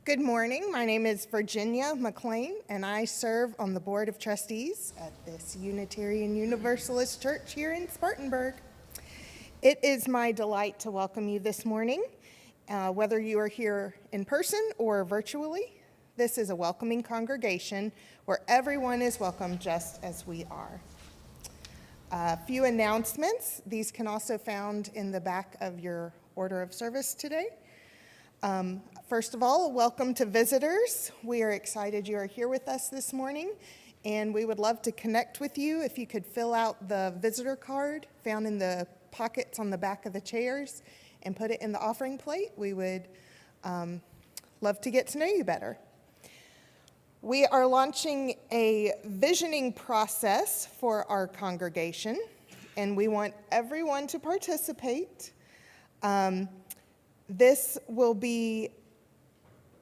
Good morning. My name is Virginia McLean, and I serve on the Board of Trustees at this Unitarian Universalist Church here in Spartanburg. It is my delight to welcome you this morning, whether you are here in person or virtually. This is a welcoming congregation where everyone is welcome just as we are. A few announcements. These can also be found in the back of your order of service today. First of all, welcome to visitors. We are excited you are here with us this morning, and we would love to connect with you. If you could fill out the visitor card found in the pockets on the back of the chairs and put it in the offering plate, we would love to get to know you better. We are launching a visioning process for our congregation, and we want everyone to participate. This will be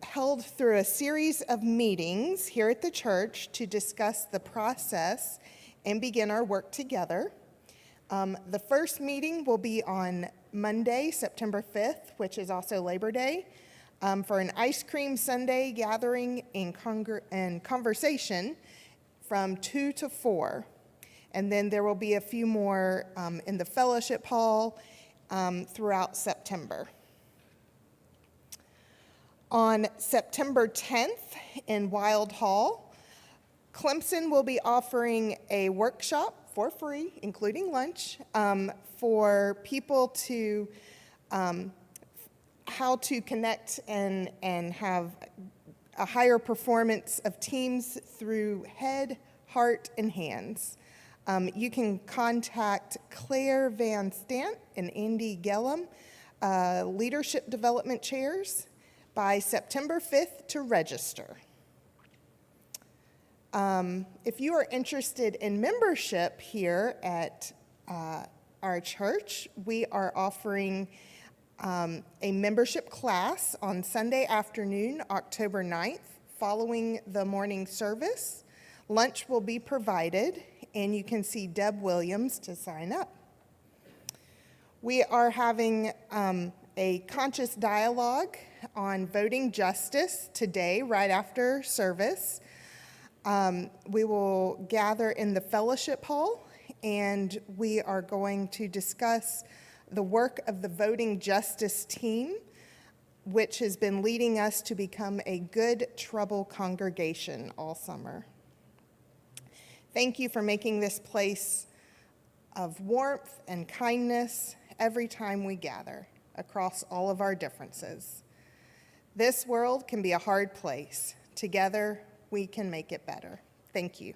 held through a series of meetings here at the church to discuss the process and begin our work together. The first meeting will be on Monday, September 5th, which is also Labor Day, for an ice cream sundae gathering and conversation from 2 to 4. And then there will be a few more in the fellowship hall throughout September. On September 10th in Wild Hall, Clemson will be offering a workshop for free, including lunch, for people to how to connect and have a higher performance of teams through head, heart, and hands. You can contact Claire Van Stant and Andy Gellum, Leadership Development Chairs, by September 5th to register. If you are interested in membership here at our church, we are offering a membership class on Sunday afternoon, October 9th, following the morning service. Lunch will be provided, and you can see Deb Williams to sign up. We are having a conscious dialogue on voting justice today, right after service. We will gather in the fellowship hall, and we are going to discuss the work of the voting justice team, which has been leading us to become a good trouble congregation all summer. Thank you for making this place of warmth and kindness every time we gather across all of our differences. This world can be a hard place. Together, we can make it better. Thank you.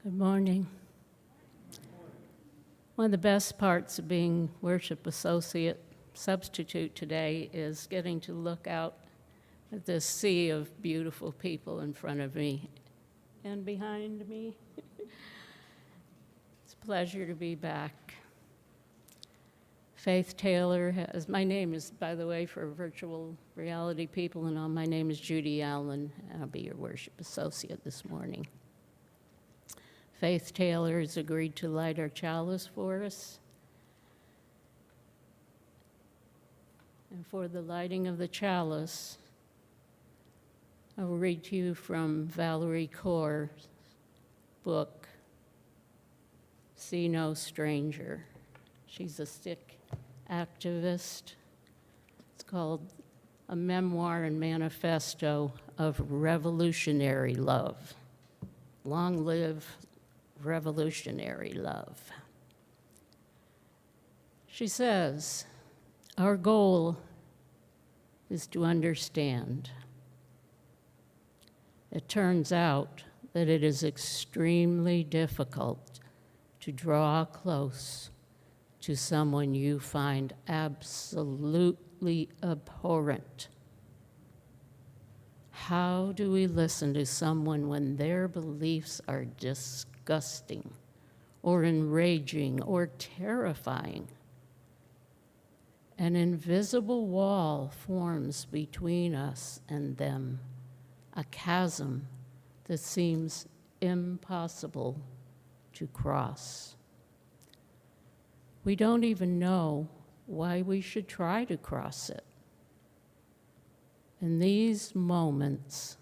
Good morning. One of the best parts of being worship associate substitute today is getting to look out at this sea of beautiful people in front of me and behind me. It's a pleasure to be back. Faith Taylor my name is, by the way, for virtual reality people and all, my name is Judy Allen, and I'll be your worship associate this morning. Faith Taylor has agreed to light our chalice for us. And for the lighting of the chalice, I will read to you from Valerie Kaur's book, See No Stranger. She's a Sikh activist. It's called A Memoir and Manifesto of Revolutionary Love. Long live revolutionary love. She says, our goal is to understand. It turns out that it is extremely difficult to draw close to someone you find absolutely abhorrent. How do we listen to someone when their beliefs are disgusting or enraging or terrifying? An invisible wall forms between us and them, a chasm that seems impossible to cross. We don't even know why we should try to cross it. In these moments,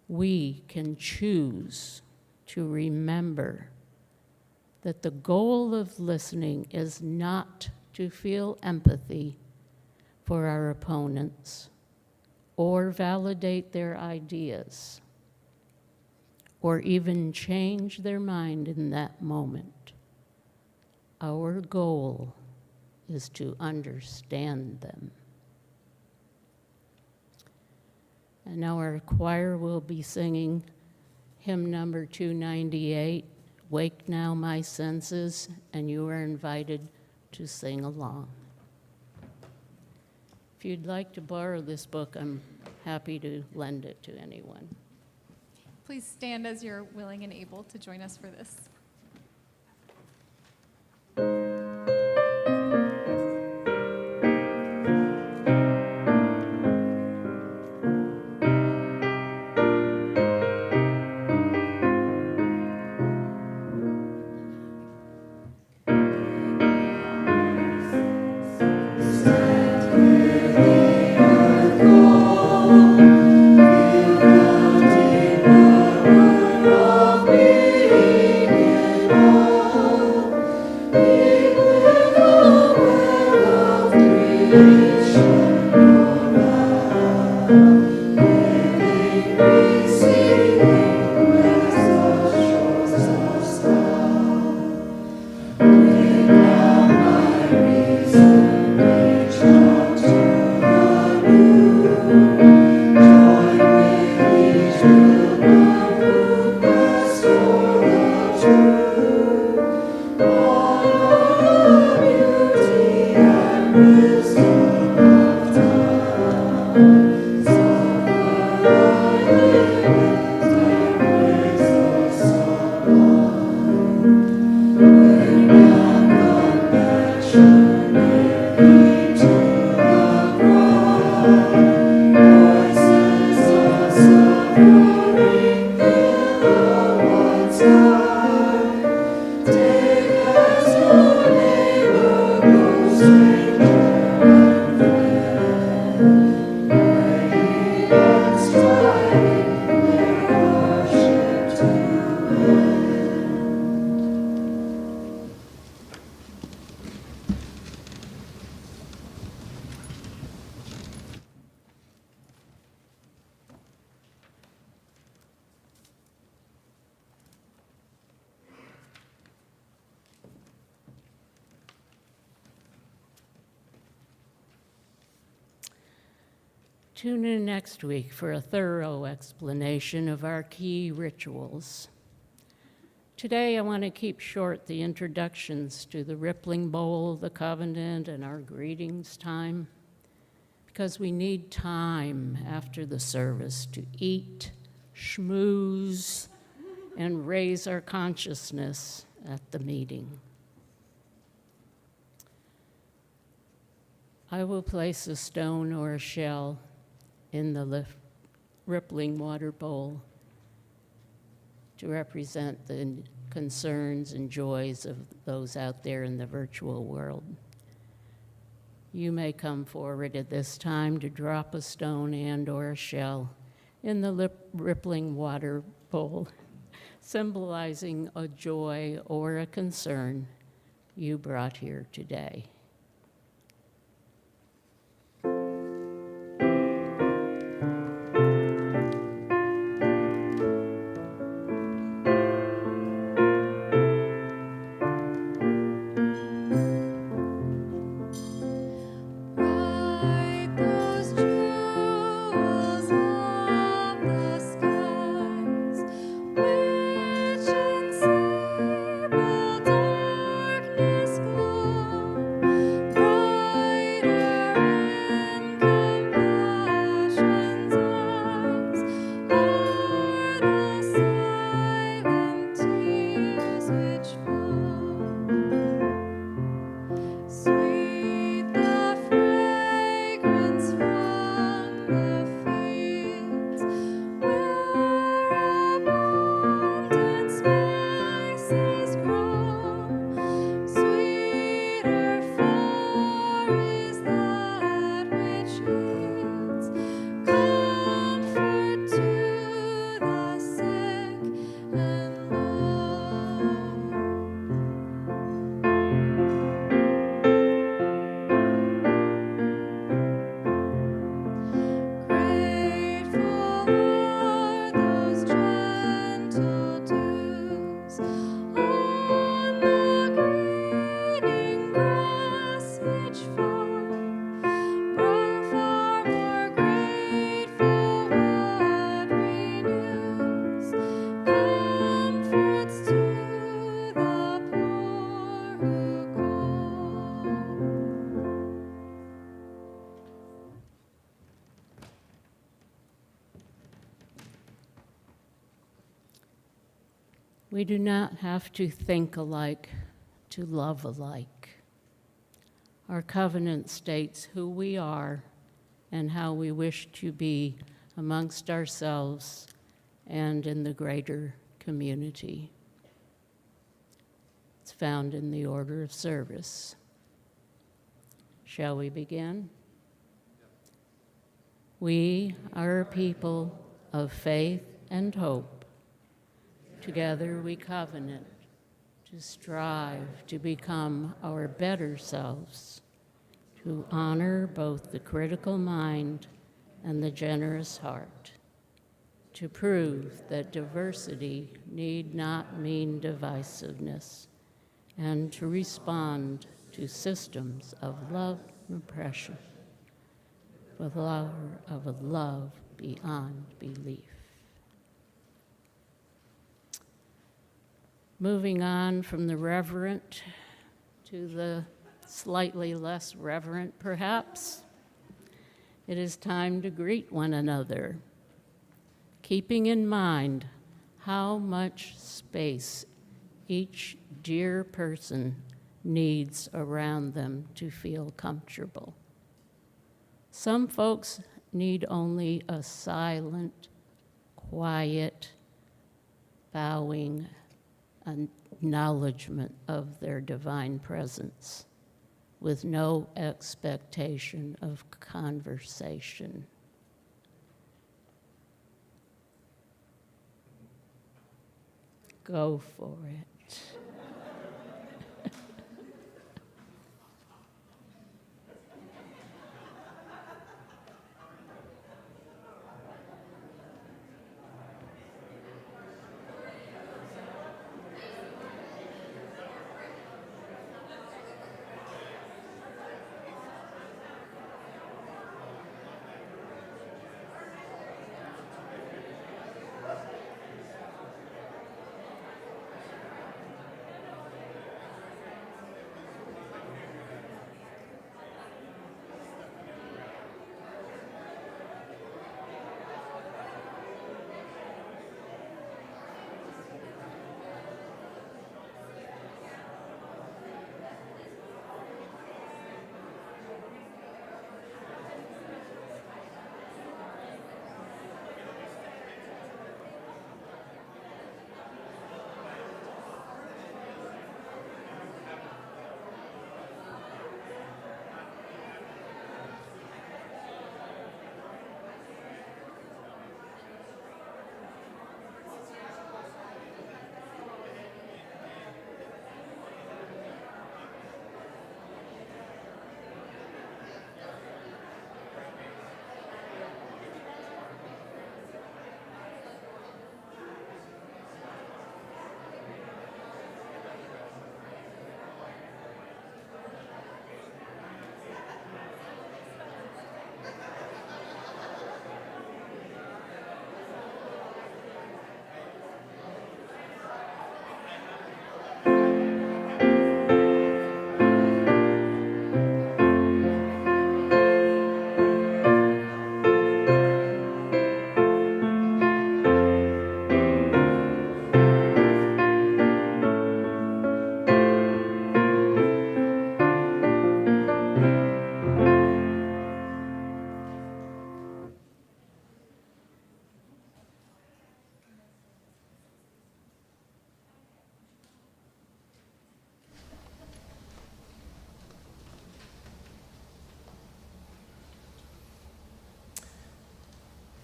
we can choose to remember that the goal of listening is not to feel empathy for our opponents or validate their ideas or even change their mind in that moment. Our goal is to understand them. And now our choir will be singing hymn number 298, Wake Now My Senses, and you are invited to sing along. If you'd like to borrow this book, I'm happy to lend it to anyone. Please stand as you're willing and able to join us for this. Oh Tune in next week for a thorough explanation of our key rituals. Today, I want to keep short the introductions to the Rippling Bowl, the Covenant, and our greetings time, because we need time after the service to eat, schmooze, and raise our consciousness at the meeting. I will place a stone or a shell in the rippling water bowl to represent the concerns and joys of those out there in the virtual world. You may come forward at this time to drop a stone and or a shell in the rippling water bowl, symbolizing a joy or a concern you brought here today. We do not have to think alike to love alike. Our covenant states who we are and how we wish to be amongst ourselves and in the greater community. It's found in the order of service. Shall we begin? We are a people of faith and hope. Together we covenant to strive to become our better selves, to honor both the critical mind and the generous heart, to prove that diversity need not mean divisiveness, and to respond to systems of love and oppression with a love beyond belief. Moving on from the reverent to the slightly less reverent, perhaps, it is time to greet one another, keeping in mind how much space each dear person needs around them to feel comfortable. Some folks need only a silent, quiet, bowing acknowledgement of their divine presence with no expectation of conversation. Go for it.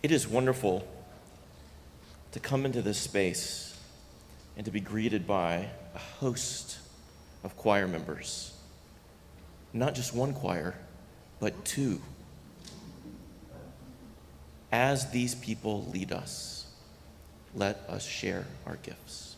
It is wonderful to come into this space and to be greeted by a host of choir members. Not just one choir, but two. As these people lead us, let us share our gifts.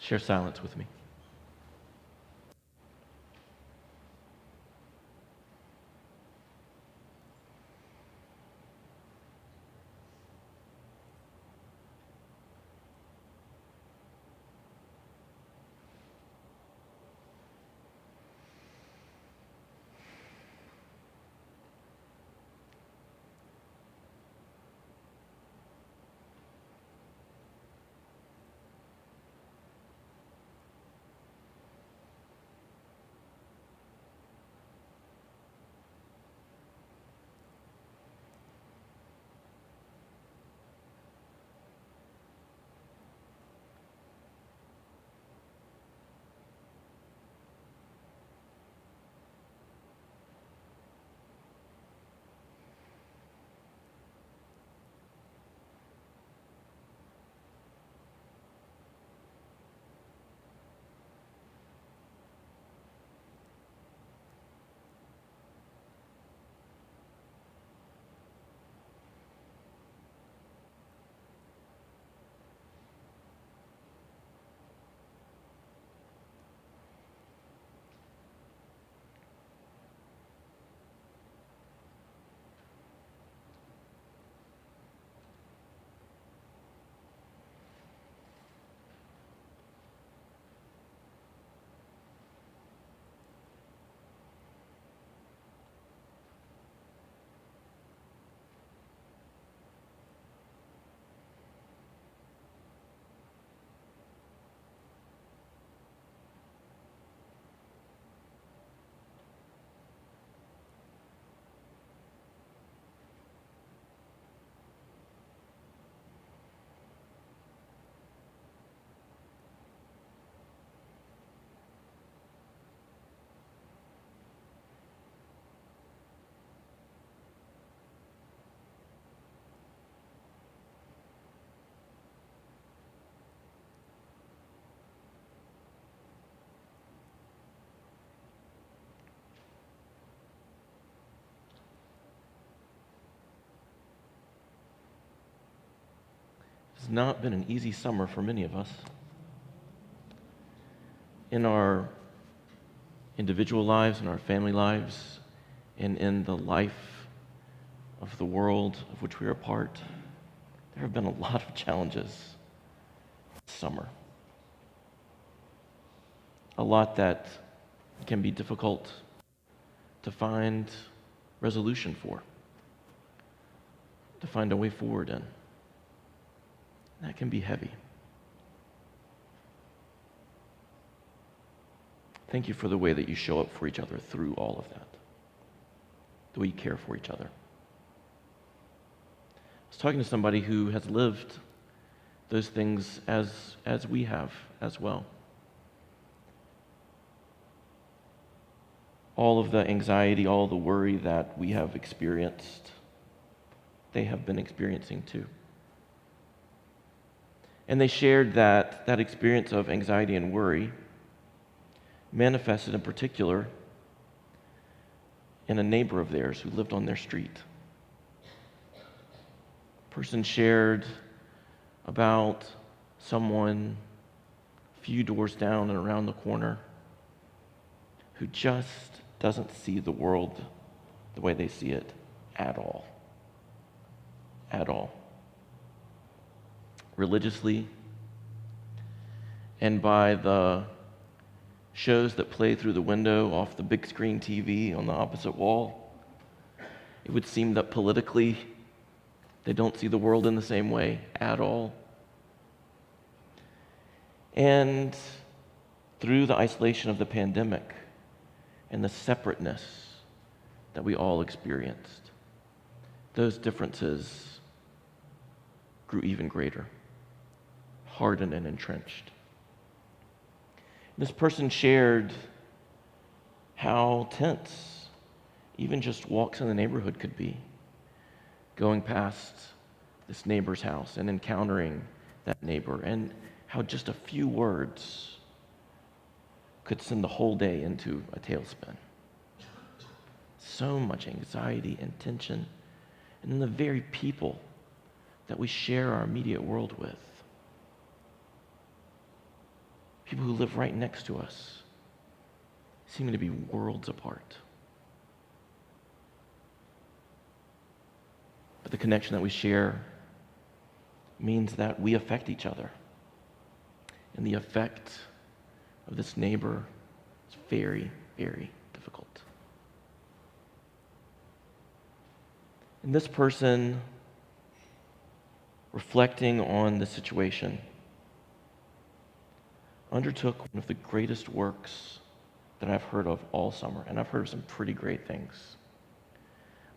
Share silence with me. It's not been an easy summer for many of us. In our individual lives, in our family lives, and in the life of the world of which we are a part, there have been a lot of challenges this summer. A lot that can be difficult to find resolution for, to find a way forward in. That can be heavy. Thank you for the way that you show up for each other through all of that, the way you care for each other. I was talking to somebody who has lived those things as we have as well. All of the anxiety, all the worry that we have experienced, they have been experiencing too. And they shared that experience of anxiety and worry manifested in particular in a neighbor of theirs who lived on their street. A person shared about someone a few doors down and around the corner who just doesn't see the world the way they see it at all. At all. Religiously, and by the shows that play through the window off the big screen TV on the opposite wall, it would seem that politically they don't see the world in the same way at all. And through the isolation of the pandemic and the separateness that we all experienced, those differences grew even greater, hardened and entrenched. This person shared how tense even just walks in the neighborhood could be, going past this neighbor's house and encountering that neighbor, and how just a few words could send the whole day into a tailspin. So much anxiety and tension, and then the very people that we share our immediate world with. people who live right next to us, seeming to be worlds apart. But the connection that we share means that we affect each other. And the effect of this neighbor is very, very difficult. And this person, reflecting on the situation, undertook one of the greatest works that I've heard of all summer. And I've heard of some pretty great things.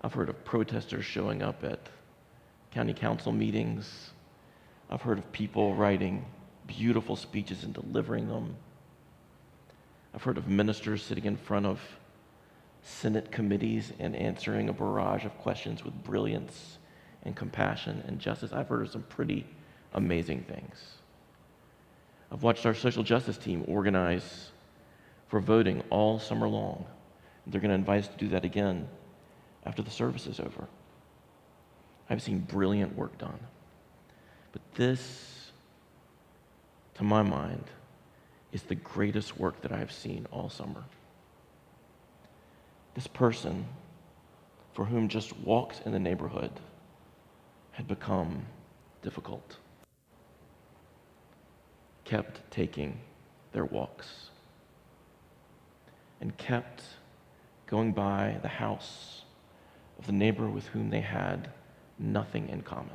I've heard of protesters showing up at county council meetings. I've heard of people writing beautiful speeches and delivering them. I've heard of ministers sitting in front of Senate committees and answering a barrage of questions with brilliance and compassion and justice. I've heard of some pretty amazing things. I've watched our social justice team organize for voting all summer long. They're going to invite us to do that again after the service is over. I've seen brilliant work done. But this, to my mind, is the greatest work that I have seen all summer. This person, for whom just walks in the neighborhood had become difficult, kept taking their walks and kept going by the house of the neighbor with whom they had nothing in common.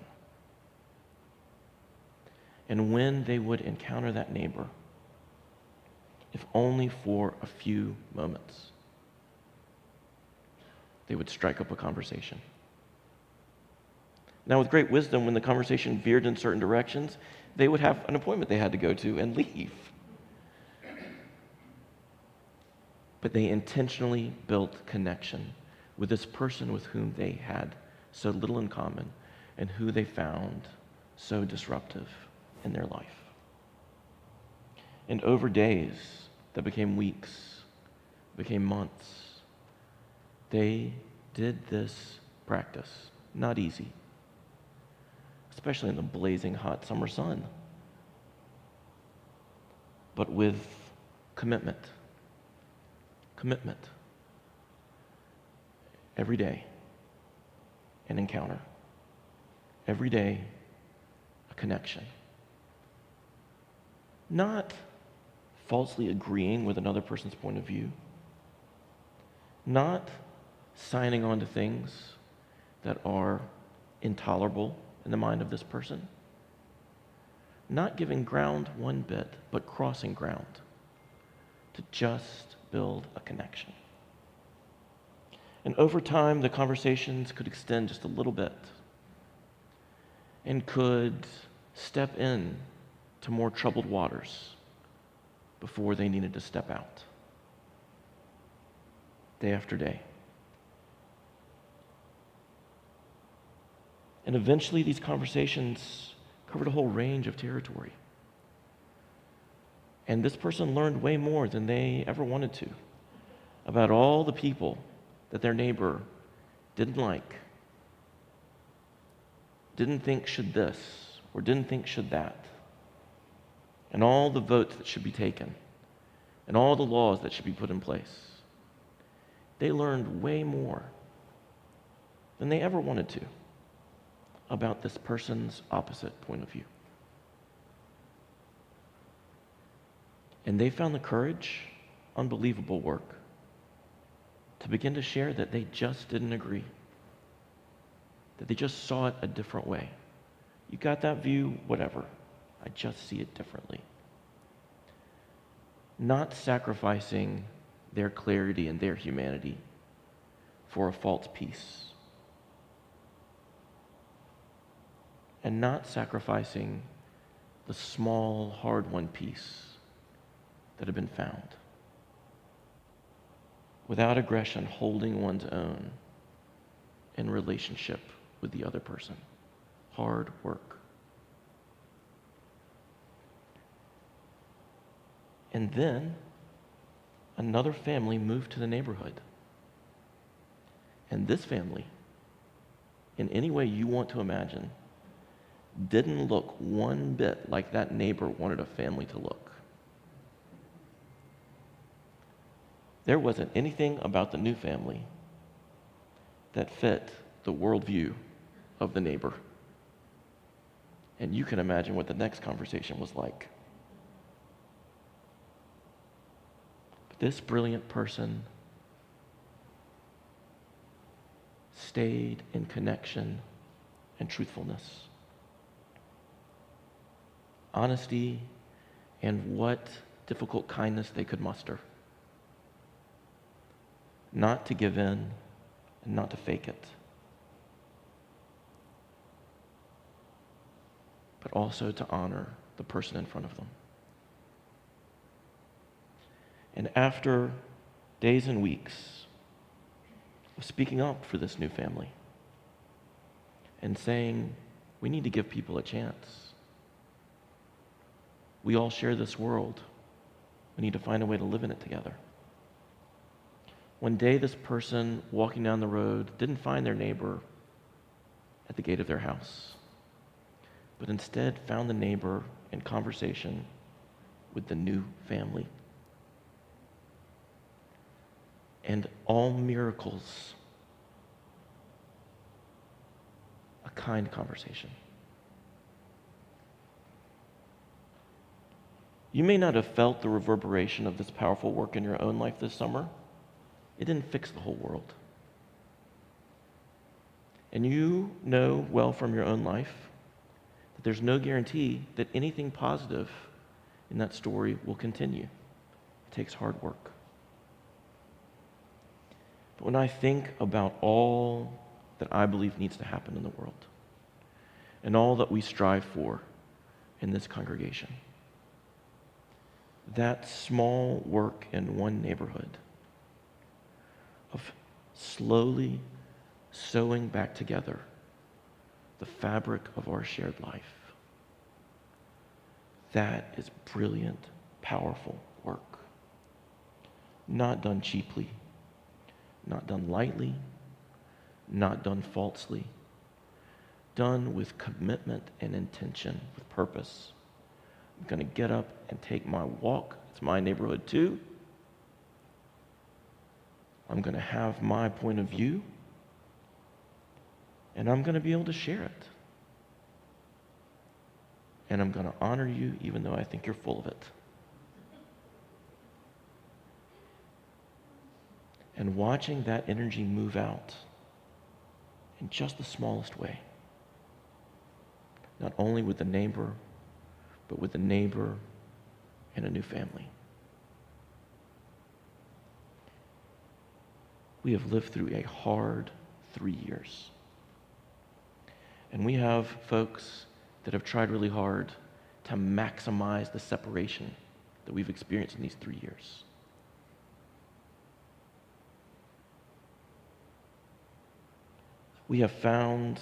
And when they would encounter that neighbor, if only for a few moments, they would strike up a conversation. Now, with great wisdom, when the conversation veered in certain directions, they would have an appointment they had to go to and leave. But they intentionally built connection with this person with whom they had so little in common and who they found so disruptive in their life. And over days that became weeks, became months, they did this practice. Not easy, especially in the blazing hot summer sun, but with commitment. Commitment. Every day, an encounter. Every day, a connection. Not falsely agreeing with another person's point of view. Not signing on to things that are intolerable in the mind of this person. Not giving ground one bit, but crossing ground to just build a connection. And over time, the conversations could extend just a little bit and could step in to more troubled waters before they needed to step out. Day after day. And eventually these conversations covered a whole range of territory. And this person learned way more than they ever wanted to about all the people that their neighbor didn't like, didn't think should this, or didn't think should that, and all the votes that should be taken, and all the laws that should be put in place. They learned way more than they ever wanted to about this person's opposite point of view. And they found the courage, unbelievable work, to begin to share that they just didn't agree, that they just saw it a different way. You got that view, whatever. I just see it differently. Not sacrificing their clarity and their humanity for a false peace. And not sacrificing the small, hard-won peace that had been found. Without aggression, holding one's own in relationship with the other person. Hard work. And then another family moved to the neighborhood. And this family, in any way you want to imagine, didn't look one bit like that neighbor wanted a family to look. there wasn't anything about the new family that fit the worldview of the neighbor. And you can imagine what the next conversation was like. But this brilliant person stayed in connection and truthfulness, honesty, and what difficult kindness they could muster. Not to give in and not to fake it, but also to honor the person in front of them. And after days and weeks of speaking up for this new family and saying, we need to give people a chance. We all share this world. We need to find a way to live in it together. One day, this person walking down the road didn't find their neighbor at the gate of their house, but instead found the neighbor in conversation with the new family. And all miracles, a kind conversation. You may not have felt the reverberation of this powerful work in your own life this summer. It didn't fix the whole world. And you know well from your own life that there's no guarantee that anything positive in that story will continue. It takes hard work. But when I think about all that I believe needs to happen in the world and all that we strive for in this congregation, that small work in one neighborhood of slowly sewing back together the fabric of our shared life, that is brilliant, powerful work. Not done cheaply, not done lightly, not done falsely, done with commitment and intention, with purpose. I'm going to get up and take my walk. It's my neighborhood too. I'm going to have my point of view, and I'm going to be able to share it. And I'm going to honor you even though I think you're full of it. And watching that energy move out in just the smallest way, not only with the neighbor, but with the neighbor and a new family. We have lived through a hard 3 years. And we have folks that have tried really hard to maximize the separation that we've experienced in these 3 years. We have found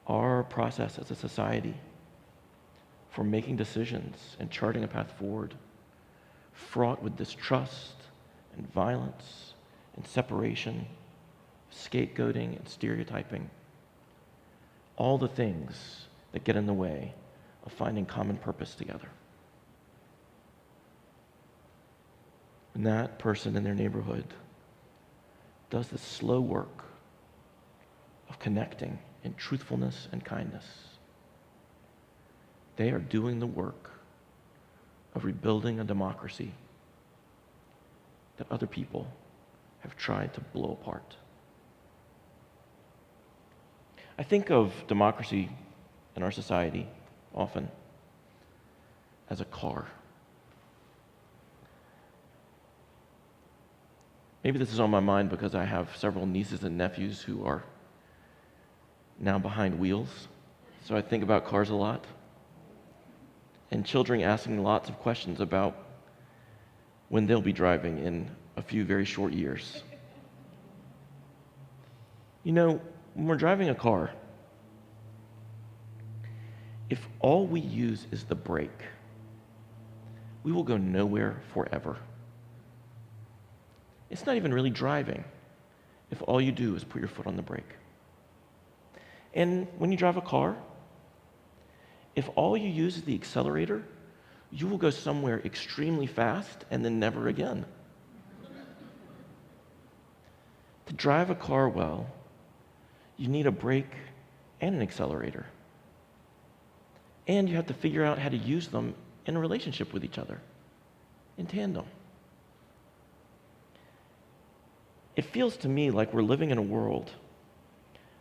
our process as a society for making decisions and charting a path forward fraught with distrust and violence and separation, scapegoating and stereotyping. All the things that get in the way of finding common purpose together. When that person in their neighborhood does the slow work of connecting in truthfulness and kindness, they are doing the work of rebuilding a democracy that other people have tried to blow apart. I think of democracy in our society often as a car. Maybe this is on my mind because I have several nieces and nephews who are now behind wheels, so I think about cars a lot. And children asking lots of questions about when they'll be driving in a few very short years. You know, when we're driving a car, if all we use is the brake, we will go nowhere forever. It's not even really driving if all you do is put your foot on the brake. And when you drive a car, if all you use is the accelerator, you will go somewhere extremely fast and then never again. To drive a car well, you need a brake and an accelerator. And you have to figure out how to use them in a relationship with each other, in tandem. It feels to me like we're living in a world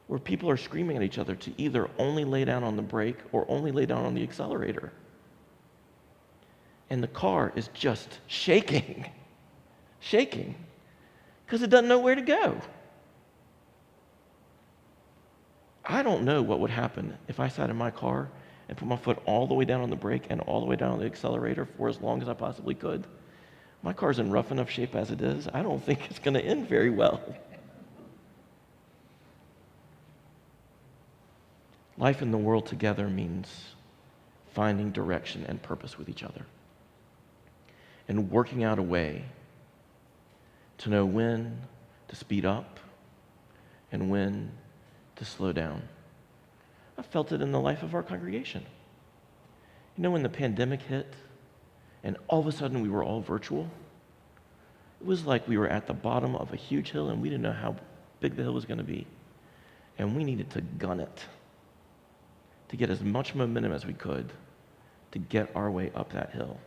where people are screaming at each other to either only lay down on the brake or only lay down on the accelerator. And the car is just shaking, because it doesn't know where to go. I don't know what would happen if I sat in my car and put my foot all the way down on the brake and all the way down on the accelerator for as long as I possibly could. My car's in rough enough shape as it is. I don't think it's going to end very well. Life in the world together means finding direction and purpose with each other and working out a way to know when to speed up and when to slow down. I felt it in the life of our congregation. You know, when the pandemic hit and all of a sudden we were all virtual, it was like we were at the bottom of a huge hill and we didn't know how big the hill was going to be. And we needed to gun it to get as much momentum as we could to get our way up that hill.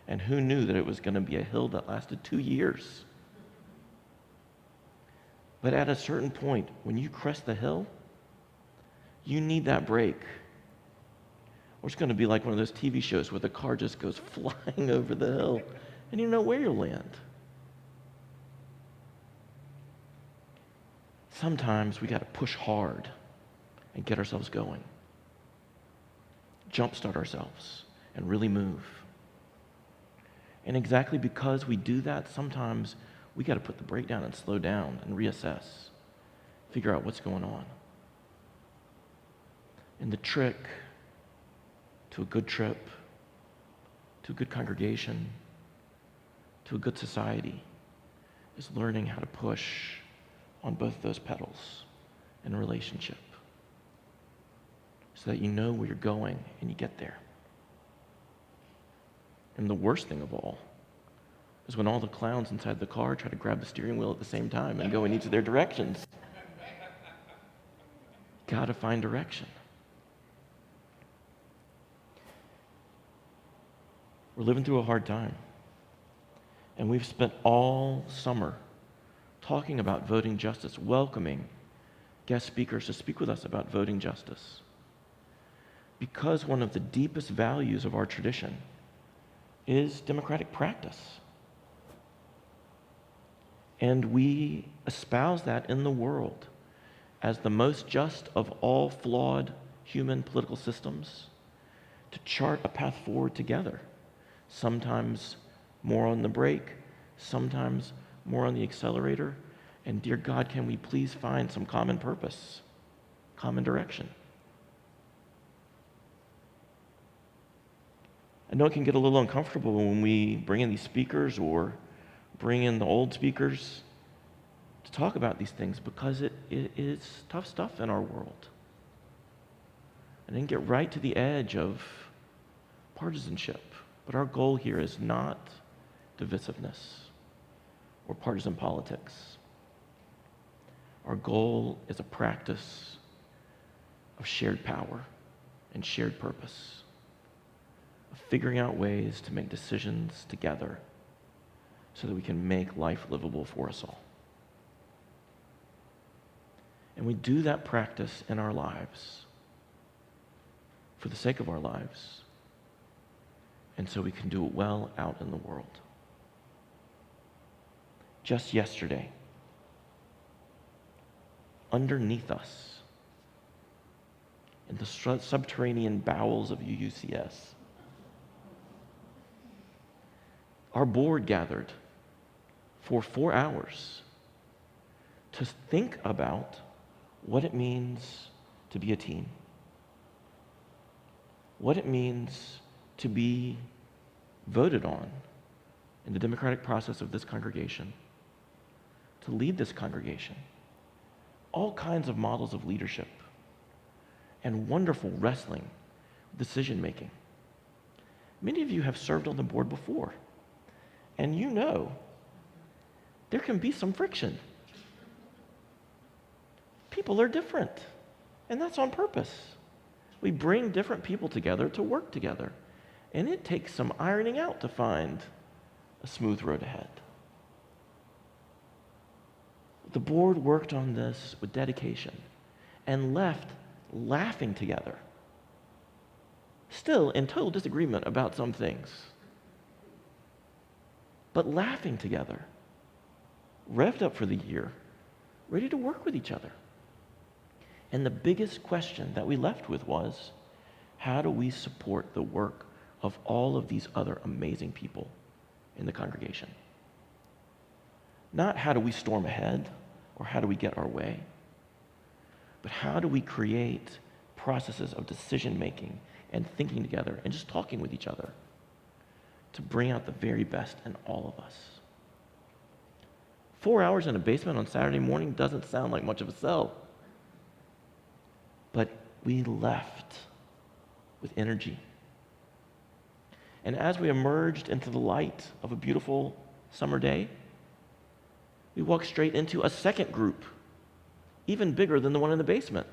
And who knew that it was going to be a hill that lasted 2 years? But at a certain point, when you crest the hill, you need that brake. Or it's going to be like one of those TV shows where the car just goes flying over the hill and you don't know where you'll land. Sometimes we got to push hard and get ourselves going. Jumpstart ourselves and really move. And exactly because we do that, sometimes we got to put the brake down and slow down and reassess, figure out what's going on. And the trick to a good trip, to a good congregation, to a good society is learning how to push on both those pedals in a relationship so that you know where you're going and you get there. And the worst thing of all is when all the clowns inside the car try to grab the steering wheel at the same time and go in each of their directions. Got to find direction. We're living through a hard time. And we've spent all summer talking about voting justice, welcoming guest speakers to speak with us about voting justice. Because one of the deepest values of our tradition is democratic practice. And we espouse that in the world as the most just of all flawed human political systems to chart a path forward together. Sometimes more on the brake, sometimes more on the accelerator. And dear God, can we please find some common purpose, common direction? I know it can get a little uncomfortable when we bring in these speakers or bring in the old speakers to talk about these things because it is tough stuff in our world. And then get right to the edge of partisanship. But our goal here is not divisiveness or partisan politics. Our goal is a practice of shared power and shared purpose, of figuring out ways to make decisions together so that we can make life livable for us all. And we do that practice in our lives for the sake of our lives, and so we can do it well out in the world. Just yesterday, underneath us, in the subterranean bowels of UUCS, our board gathered for 4 hours to think about what it means to be a team, what it means to be voted on in the democratic process of this congregation, to lead this congregation, all kinds of models of leadership, and wonderful wrestling, decision-making. Many of you have served on the board before, and you know there can be some friction. People are different, and that's on purpose. We bring different people together to work together, and it takes some ironing out to find a smooth road ahead. The board worked on this with dedication and left laughing together, still in total disagreement about some things, but laughing together, revved up for the year, ready to work with each other. And the biggest question that we left with was, how do we support the work of all of these other amazing people in the congregation? Not how do we storm ahead or how do we get our way, but how do we create processes of decision making and thinking together and just talking with each other to bring out the very best in all of us. 4 hours in a basement on Saturday morning doesn't sound like much of a sell, but we left with energy. And as we emerged into the light of a beautiful summer day, we walked straight into a second group, even bigger than the one in the basement,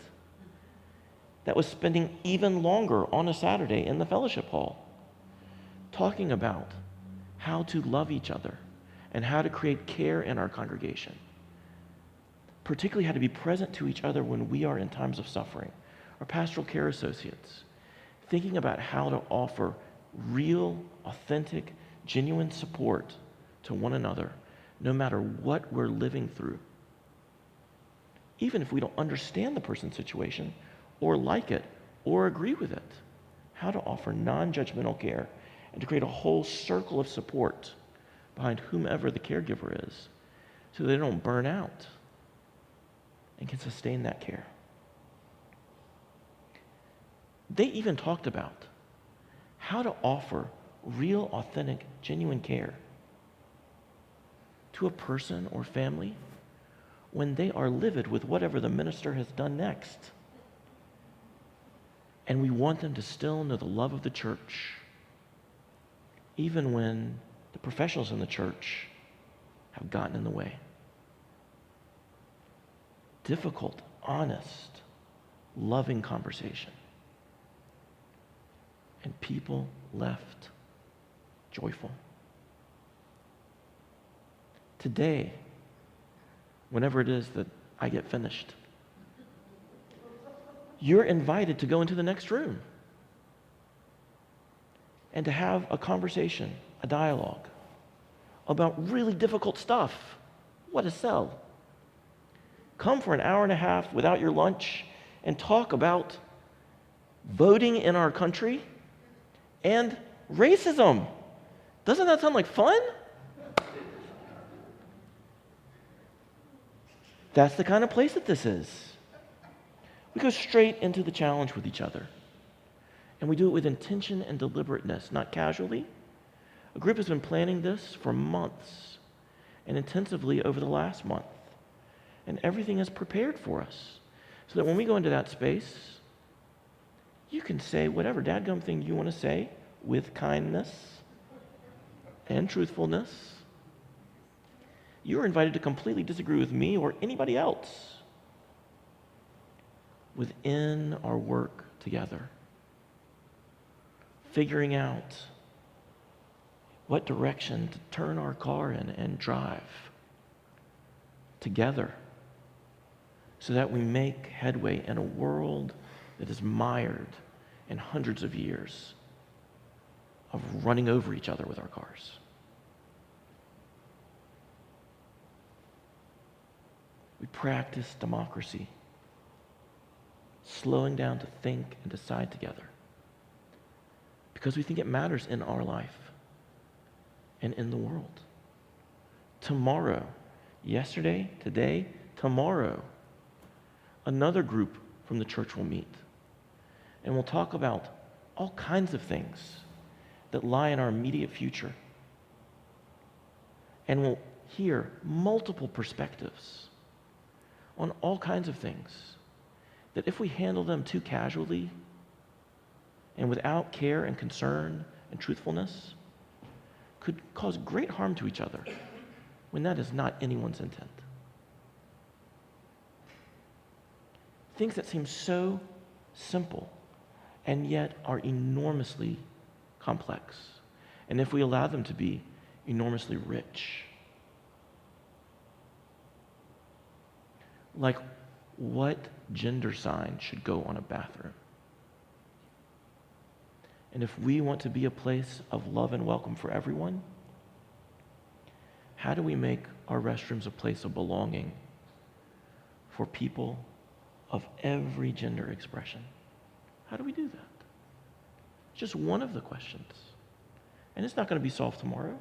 that was spending even longer on a Saturday in the fellowship hall, talking about how to love each other and how to create care in our congregation, particularly how to be present to each other when we are in times of suffering. Our pastoral care associates, thinking about how to offer real, authentic, genuine support to one another, no matter what we're living through. Even if we don't understand the person's situation, or like it, or agree with it, how to offer non-judgmental care and to create a whole circle of support behind whomever the caregiver is so they don't burn out and can sustain that care. They even talked about how to offer real, authentic, genuine care to a person or family when they are livid with whatever the minister has done next. And we want them to still know the love of the church, even when the professionals in the church have gotten in the way. Difficult, honest, loving conversation. And people left joyful. Today, whenever it is that I get finished, you're invited to go into the next room and to have a conversation, a dialogue about really difficult stuff. What a sell. Come for an hour and a half without your lunch and talk about voting in our country and racism. Doesn't that sound like fun? That's the kind of place that this is. We go straight into the challenge with each other. And we do it with intention and deliberateness, not casually. A group has been planning this for months and intensively over the last month. And everything is prepared for us so that when we go into that space, you can say whatever dadgum thing you want to say with kindness and truthfulness. You're invited to completely disagree with me or anybody else within our work together, figuring out what direction to turn our car in and drive together so that we make headway in a world that is mired in hundreds of years of running over each other with our cars. We practice democracy, slowing down to think and decide together because we think it matters in our life and in the world. Tomorrow, yesterday, today, tomorrow, another group from the church will meet and we'll talk about all kinds of things that lie in our immediate future. And we'll hear multiple perspectives on all kinds of things that if we handle them too casually and without care and concern and truthfulness could cause great harm to each other when that is not anyone's intent. Things that seem so simple and yet are enormously complex. And if we allow them to be, enormously rich. Like what gender sign should go on a bathroom? And if we want to be a place of love and welcome for everyone, how do we make our restrooms a place of belonging for people of every gender expression? How do we do that? It's just one of the questions. And it's not going to be solved tomorrow.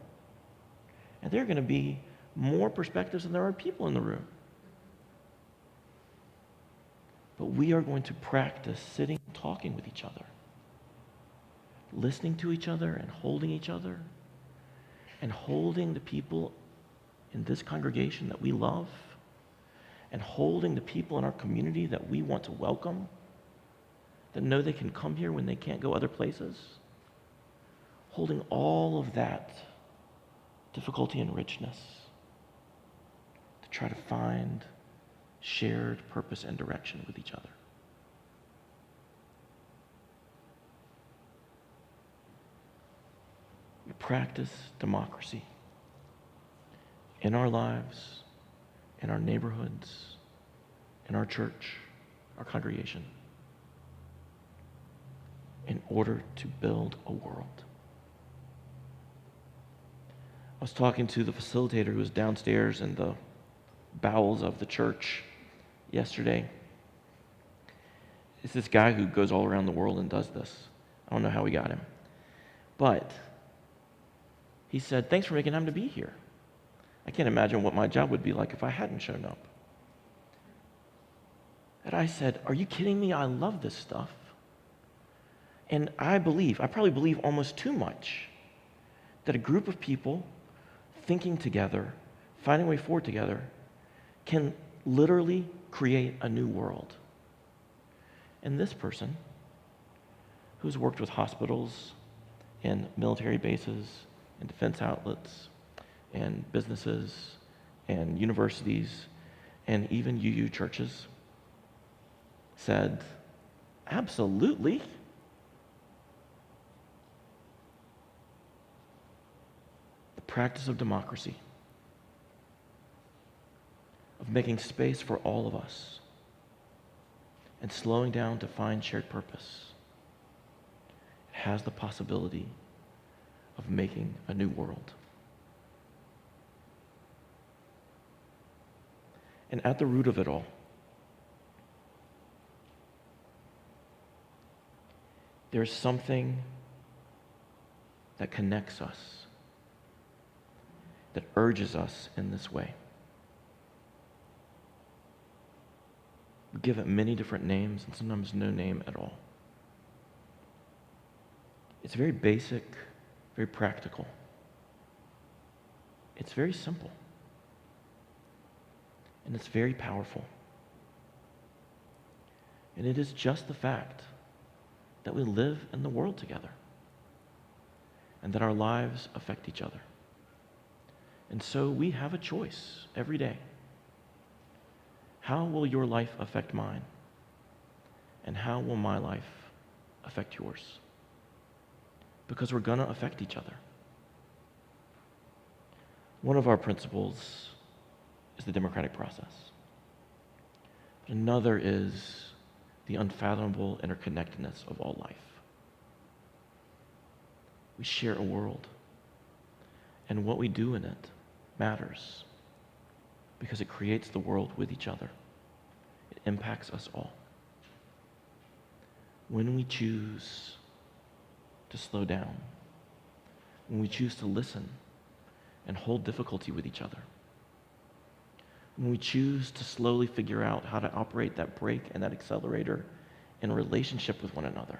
And there are going to be more perspectives than there are people in the room. But we are going to practice sitting and talking with each other, listening to each other and holding each other, and holding the people in this congregation that we love, and holding the people in our community that we want to welcome, that know they can come here when they can't go other places. Holding all of that difficulty and richness to try to find shared purpose and direction with each other. We practice democracy in our lives, in our neighborhoods, in our church, our congregation, in order to build a world. I was talking to the facilitator who was downstairs in the bowels of the church yesterday. It's this guy who goes all around the world and does this. I don't know how we got him. But he said, "Thanks for making time to be here. I can't imagine what my job would be like if I hadn't shown up." And I said, "Are you kidding me? I love this stuff." And I probably believe almost too much, that a group of people thinking together, finding a way forward together, can literally create a new world. And this person, who's worked with hospitals and military bases and defense outlets and businesses and universities and even UU churches, said, "Absolutely." The practice of democracy, of making space for all of us and slowing down to find shared purpose, it has the possibility of making a new world. And at the root of it all, there's something that connects us, that urges us in this way. We give it many different names and sometimes no name at all. It's very basic, very practical. It's very simple. And it's very powerful. And it is just the fact that we live in the world together and that our lives affect each other. And so we have a choice every day. How will your life affect mine? And how will my life affect yours? Because we're going to affect each other. One of our principles is the democratic process. But another is the unfathomable interconnectedness of all life. We share a world, and what we do in it matters because it creates the world with each other. It impacts us all. When we choose to slow down, when we choose to listen and hold difficulty with each other, when we choose to slowly figure out how to operate that brake and that accelerator in relationship with one another,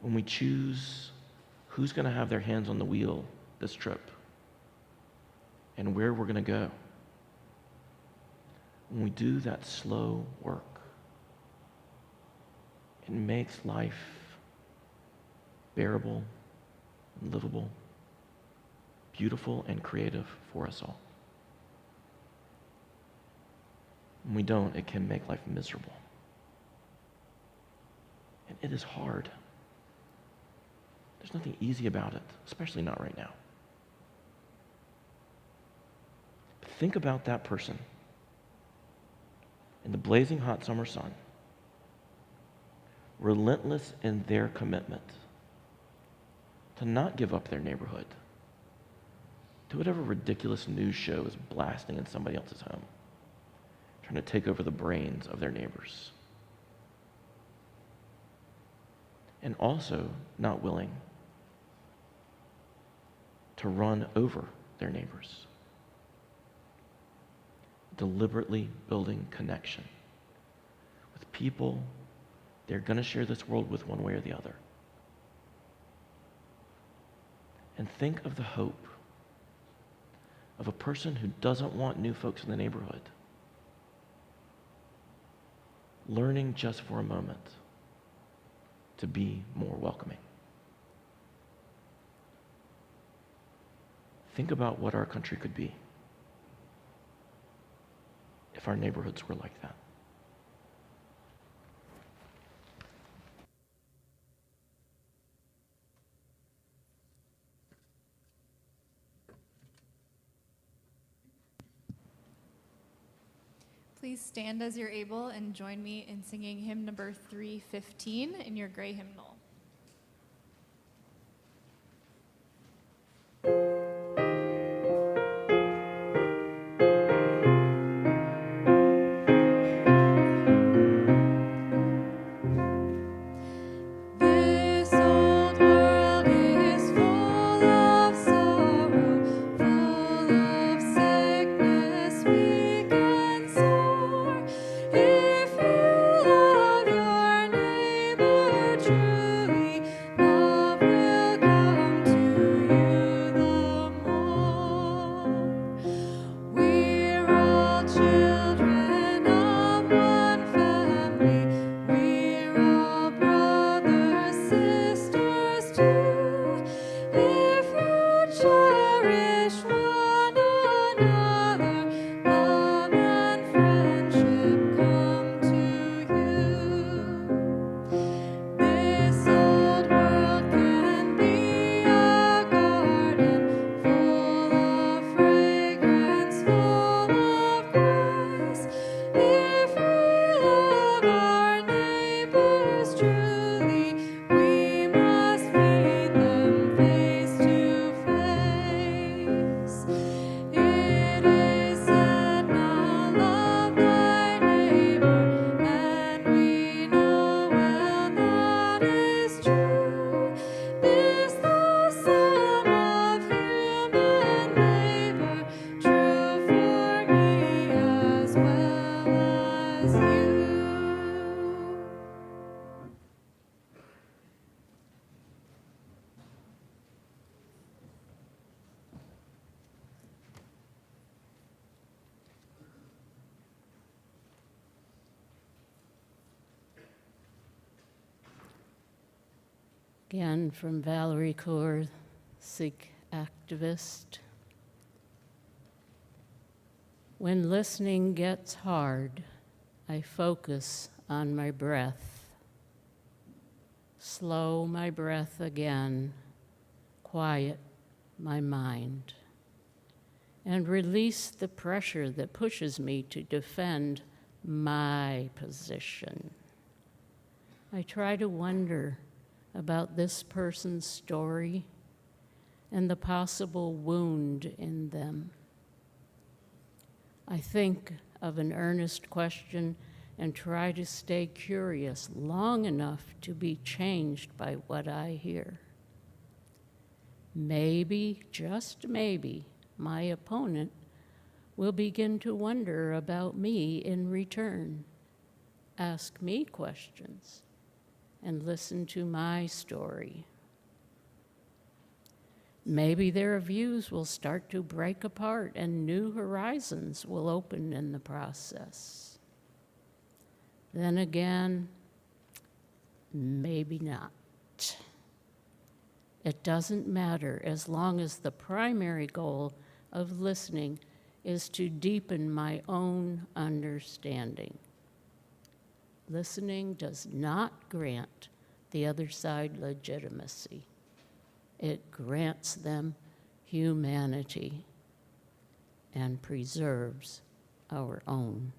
when we choose who's going to have their hands on the wheel this trip and where we're going to go, when we do that slow work, it makes life bearable and livable, beautiful and creative for us all. When we don't, it can make life miserable. And it is hard. There's nothing easy about it, especially not right now. But think about that person in the blazing hot summer sun, relentless in their commitment to not give up their neighborhood to whatever ridiculous news show is blasting in somebody else's home, trying to take over the brains of their neighbors. And also not willing to run over their neighbors. Deliberately building connection with people they're going to share this world with one way or the other. And think of the hope of a person who doesn't want new folks in the neighborhood learning just for a moment to be more welcoming. Think about what our country could be if our neighborhoods were like that. Please stand as you're able and join me in singing hymn number 315 in your gray hymnal. Again, from Valerie Kaur, Sikh activist. When listening gets hard, I focus on my breath. Slow my breath again, quiet my mind, and release the pressure that pushes me to defend my position. I try to wonder about this person's story and the possible wound in them. I think of an earnest question and try to stay curious long enough to be changed by what I hear. Maybe, just maybe, my opponent will begin to wonder about me in return, ask me questions, and listen to my story. Maybe their views will start to break apart and new horizons will open in the process. Then again, maybe not. It doesn't matter as long as the primary goal of listening is to deepen my own understanding. Listening does not grant the other side legitimacy. It grants them humanity and preserves our own.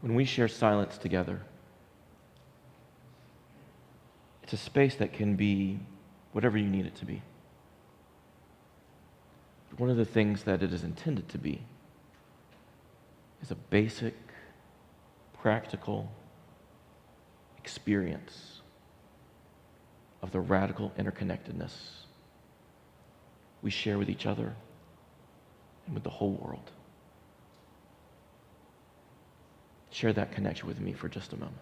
When we share silence together, it's a space that can be whatever you need it to be. But one of the things that it is intended to be is a basic, practical experience of the radical interconnectedness we share with each other and with the whole world. Share that connection with me for just a moment.